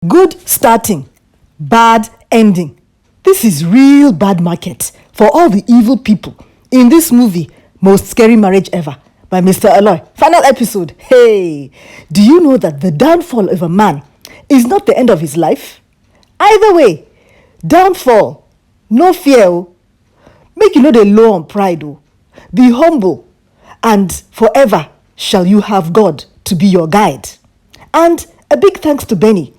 Good starting, bad ending. This is real bad market for all the evil people in this movie, Most Scary Marriage Ever, by Mr. ALOY. Final episode. Hey, do you know that the downfall of a man is not the end of his life? Either way, downfall, no fear. Oh. Make you know the low on pride. Oh. Be humble, and forever shall you have God to be your guide. And a big thanks to Benny.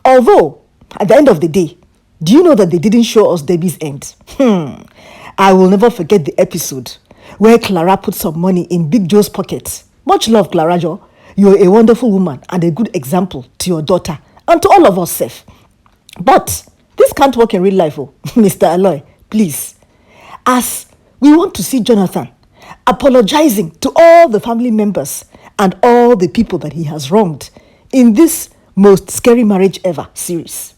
Although, at the end of the day, do you know that they didn't show us Debbie's end? I will never forget the episode where Clara put some money in Big Joe's pocket. Much love, Clara Jo. You're a wonderful woman and a good example to your daughter and to all of us, Seth. But this can't work in real life, oh, Mr. ALOY, please. As we want to see Jonathan apologizing to all the family members and all the people that he has wronged in this Most Scary Marriage Ever series.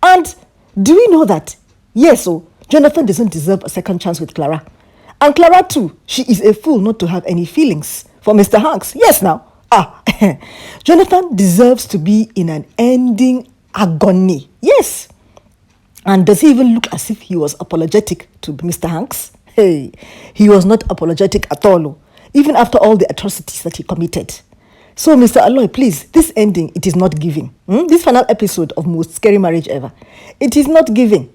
And do we know that, yes, Jonathan doesn't deserve a second chance with Clara. And Clara too, she is a fool not to have any feelings for Mr. Hanks. Yes, now. Jonathan deserves to be in an ending agony. Yes. And does he even look as if he was apologetic to Mr. Hanks? Hey, he was not apologetic at all, even after all the atrocities that he committed. So, Mr. ALOY, please, this ending, it is not giving. This final episode of Most Scary Marriage Ever, it is not giving.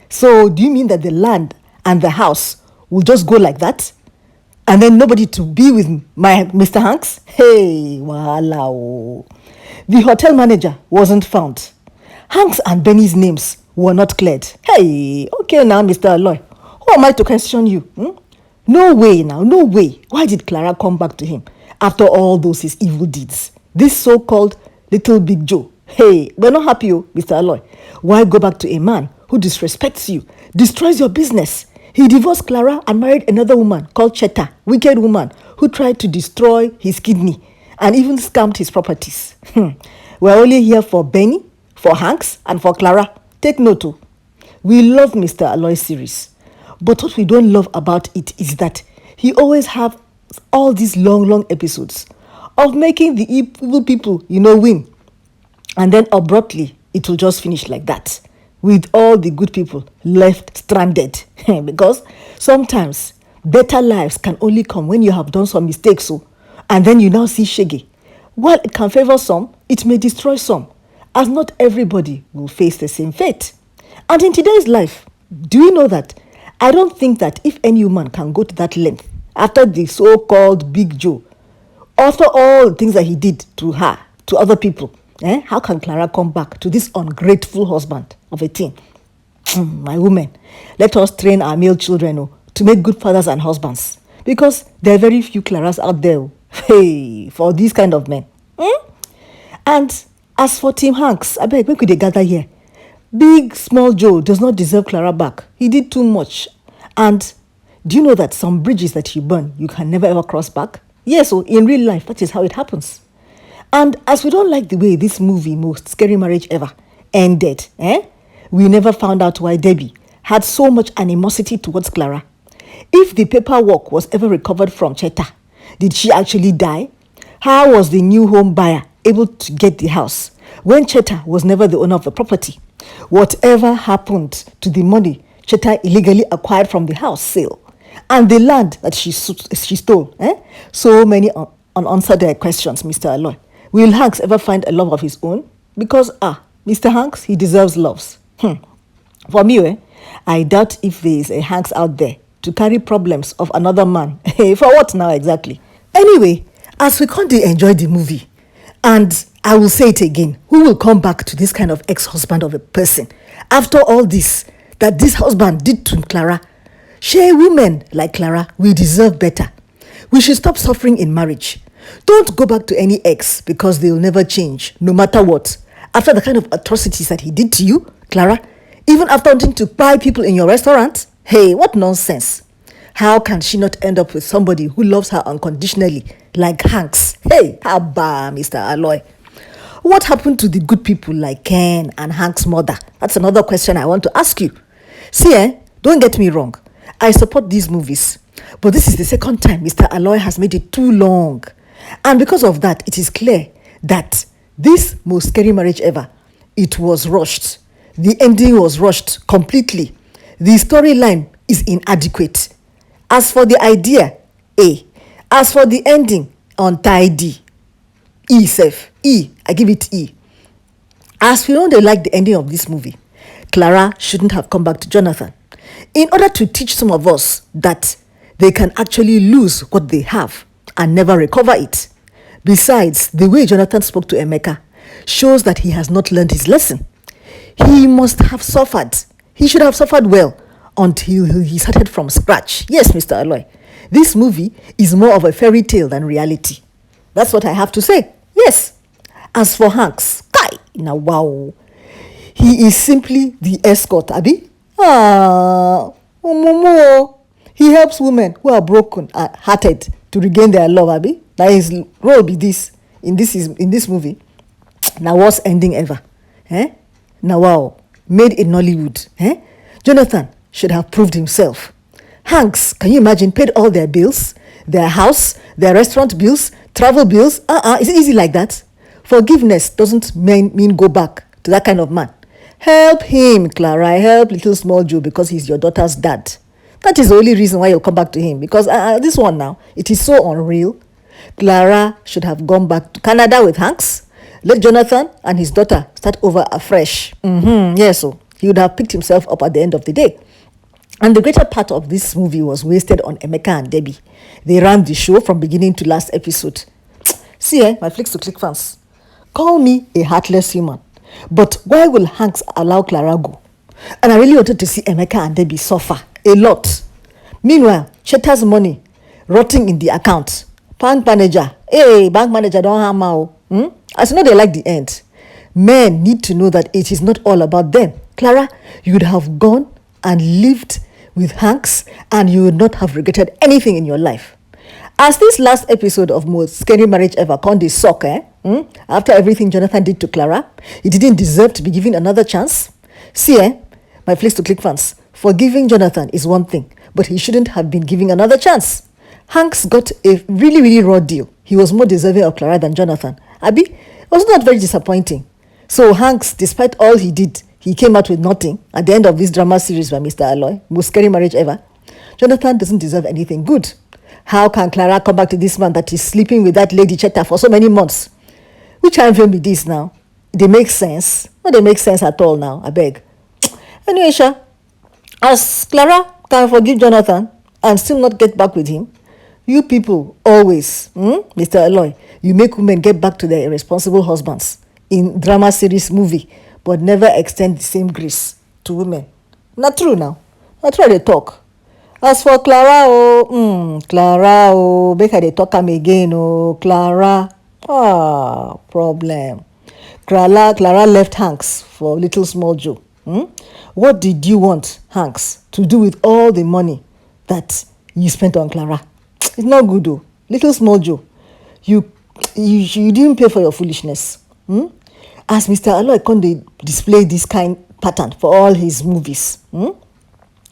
So, do you mean that the land and the house will just go like that? And then nobody to be with my Mr. Hanks? Hey, wow. The hotel manager wasn't found. Hanks and Benny's names were not cleared. Hey, okay now, Mr. ALOY. Who am I to question you? No way now, no way. Why did Clara come back to him after all those his evil deeds? This so-called little Big Joe. Hey, we're not happy, Mr. ALOY. Why go back to a man who disrespects you, destroys your business? He divorced Clara and married another woman called Cheta, wicked woman, who tried to destroy his kidney and even scammed his properties. We're only here for Benny, for Hanks, and for Clara. Take note, we love Mr. ALOY's series. But what we don't love about it is that he always have all these long episodes of making the evil people, win. And then abruptly, it will just finish like that, with all the good people left stranded. Because sometimes better lives can only come when you have done some mistakes. And then you now see shege. While it can favor some, it may destroy some, as not everybody will face the same fate. And in today's life, do you know that I don't think that if any woman can go to that length after the so-called Big Joe, after all the things that he did to her, to other people, how can Clara come back to this ungrateful husband of a teen? My women, let us train our male children to make good fathers and husbands, because there are very few Claras out there for these kind of men. And as for Tim Hanks, I beg, when could they gather here? Big, small Joe does not deserve Clara back. He did too much. And do you know that some bridges that you burn, you can never ever cross back? Yes, in real life, that is how it happens. And as we don't like the way this movie, Most Scary Marriage Ever, ended, we never found out why Debbie had so much animosity towards Clara. If the paperwork was ever recovered from Cheta, did she actually die? How was the new home buyer able to get the house when Cheta was never the owner of the property? Whatever happened to the money Cheta illegally acquired from the house sale and the land that she stole? So many unanswered questions, Mr. ALOY. Will Hanks ever find a love of his own? Because, Mr. Hanks, he deserves loves. For me, I doubt if there is a Hanks out there to carry problems of another man. For what now exactly? Anyway, as we can't enjoy the movie, and I will say it again, who will come back to this kind of ex-husband of a person after all this that this husband did to Clara? Share women like Clara, we deserve better. We should stop suffering in marriage. Don't go back to any ex because they'll never change, no matter what. After the kind of atrocities that he did to you, Clara, even after wanting to buy people in your restaurant, hey, what nonsense. How can she not end up with somebody who loves her unconditionally, like Hanks? Hey, haba, Mr. ALOY. What happened to the good people like Ken and Hank's mother? That's another question I want to ask you. See, don't get me wrong. I support these movies. But this is the second time Mr. ALOY has made it too long. And because of that, it is clear that this Most Scary Marriage Ever it was rushed. The ending was rushed completely. The storyline is inadequate. As for the idea, A. As for the ending, untidy. E safe. E. I give it E. As we know they like the ending of this movie, Clara shouldn't have come back to Jonathan. In order to teach some of us that they can actually lose what they have and never recover it. Besides, the way Jonathan spoke to Emeka shows that he has not learned his lesson. He must have suffered. He should have suffered well until he started from scratch. Yes, Mr. Aloy, this movie is more of a fairy tale than reality. That's what I have to say. Yes. As for Hanks, kai, now wow. He is simply the escort, Abi. Momo. He helps women who are broken hearted to regain their love, Abi. That his role be this in this movie. Now worst ending ever. Now wow. Made in Nollywood. Jonathan should have proved himself. Hanks, can you imagine, paid all their bills, their house, their restaurant bills, travel bills. Is it easy like that? Forgiveness doesn't mean go back to that kind of man. Help him, Clara. Help little small Joe because he's your daughter's dad. That is the only reason why you'll come back to him. Because this one now, it is so unreal. Clara should have gone back to Canada with Hanks. Let Jonathan and his daughter start over afresh. Yes, so he would have picked himself up at the end of the day. And the greater part of this movie was wasted on Emeka and Debbie. They ran the show from beginning to last episode. See, my Flicks to Click fans, call me a heartless human. But why will Hanks allow Clara go? And I really wanted to see Emeka and Debbie suffer a lot. Meanwhile, Cheta's money rotting in the account. Bank manager, bank manager don't hammer. As you know, they like the end. Men need to know that it is not all about them. Clara, you would have gone and lived with Hanks and you would not have regretted anything in your life. As this last episode of Most Scary Marriage Ever Conde suck, after everything Jonathan did to Clara, he didn't deserve to be given another chance. See, my Flicks to Click fans, forgiving Jonathan is one thing, but he shouldn't have been given another chance. Hanks got a really, really raw deal. He was more deserving of Clara than Jonathan. Abi, it was not very disappointing. So Hanks, despite all he did, he came out with nothing at the end of this drama series by Mr. Aloy, Most Scary Marriage Ever. Jonathan doesn't deserve anything good. How can Clara come back to this man that is sleeping with that lady Cheta for so many months? Which kind of film is this now? They make sense? No, they make sense at all now, I beg. Anyway, Sha, as Clara can forgive Jonathan and still not get back with him, you people always, Mr. Aloy, you make women get back to their irresponsible husbands in drama series movie, but never extend the same grace to women. Not true now. Not true they talk. As for Clara, Clara, make her they talk am again, Clara. Problem. Clara left Hanks for little small Joe. What did you want, Hanks, to do with all the money that you spent on Clara? It's not good, though. Little small Joe, you didn't pay for your foolishness. As Mr. Aloy Conde display this kind pattern for all his movies,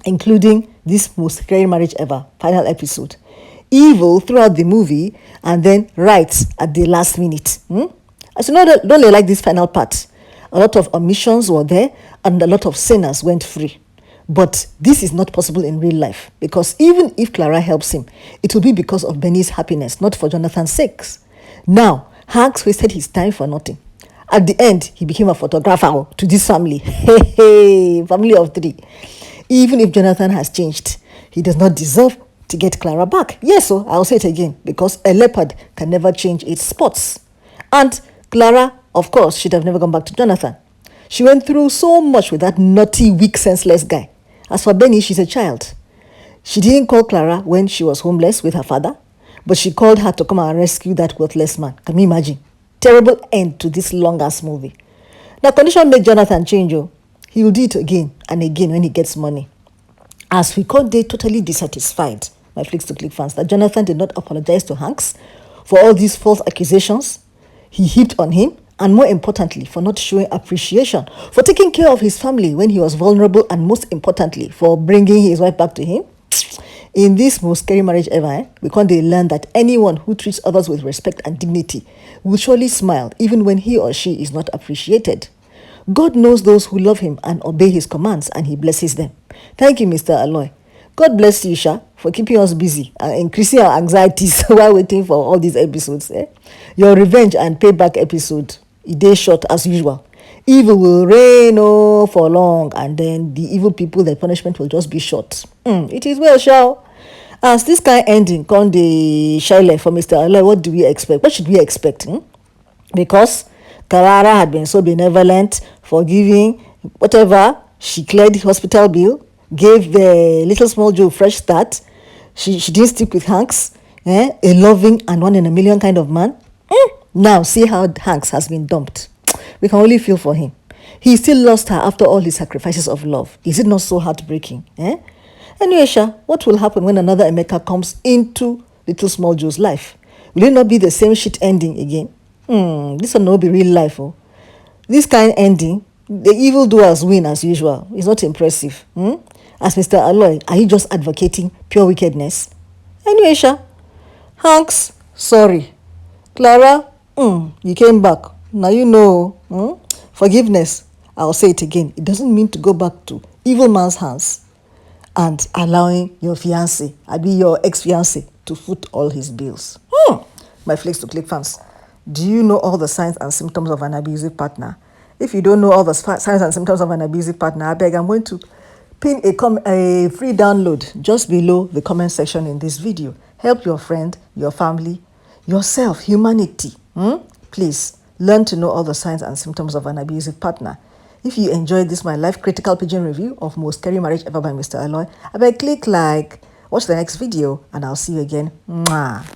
including this Most Scary Marriage Ever final episode. Evil throughout the movie and then right at the last minute. As you know, don't they like this final part? A lot of omissions were there and a lot of sinners went free. But this is not possible in real life because even if Clara helps him, it will be because of Benny's happiness, not for Jonathan's sake. Now, Hanks wasted his time for nothing. At the end, he became a photographer to this family. Family of 3. Even if Jonathan has changed, he does not deserve to get Clara back. Yes, so I'll say it again, because a leopard can never change its spots. And Clara, of course, should have never gone back to Jonathan. She went through so much with that naughty, weak, senseless guy. As for Benny, she's a child. She didn't call Clara when she was homeless with her father, but she called her to come and rescue that worthless man. Can you imagine? Terrible end to this long-ass movie. The condition made Jonathan change. He will do it again and again when he gets money. As we called they totally dissatisfied, my Flicks to Click fans, that Jonathan did not apologize to Hanks for all these false accusations he heaped on him, and more importantly, for not showing appreciation, for taking care of his family when he was vulnerable, and most importantly, for bringing his wife back to him. In this Most Scary Marriage Ever, we can't learn that anyone who treats others with respect and dignity will surely smile even when he or she is not appreciated. God knows those who love him and obey his commands, and he blesses them. Thank you, Mr. Aloy. God bless you, Sha, for keeping us busy and increasing our anxieties while waiting for all these episodes. Your revenge and payback episode, a day short as usual. Evil will reign for long, and then the evil people, their punishment will just be short. It is well, Sha. As this kind ending come the Shile for Mr. Aloy, what do we expect? What should we expect? Because Karara had been so benevolent, forgiving, whatever. She cleared the hospital bill, gave the little small Joe a fresh start. She didn't stick with Hanks, a loving and one in a million kind of man. Now see how Hanks has been dumped. We can only feel for him. He still lost her after all his sacrifices of love. Is it not so heartbreaking? Anyway, Sha, what will happen when another Emeka comes into little small Joe's life? Will it not be the same shit ending again? This will not be real life. This kind ending, the evildoers win as usual. It's not impressive. As Mr. Aloy, are you just advocating pure wickedness? Anyway, Sha, Hanks, sorry. Clara, you came back. Now you know. Forgiveness, I'll say it again. It doesn't mean to go back to evil man's hands and allowing your fiancé, your ex-fiancé, to foot all his bills. My Flicks to Click fans, do you know all the signs and symptoms of an abusive partner? If you don't know all the signs and symptoms of an abusive partner, I beg, I'm going to pin a free download just below the comment section in this video. Help your friend, your family, yourself, humanity. Please learn to know all the signs and symptoms of an abusive partner. If you enjoyed this, my life critical pigeon review of Most Scary Marriage Ever by Mr. Aloy, I beg click like, watch the next video, and I'll see you again. Mwah.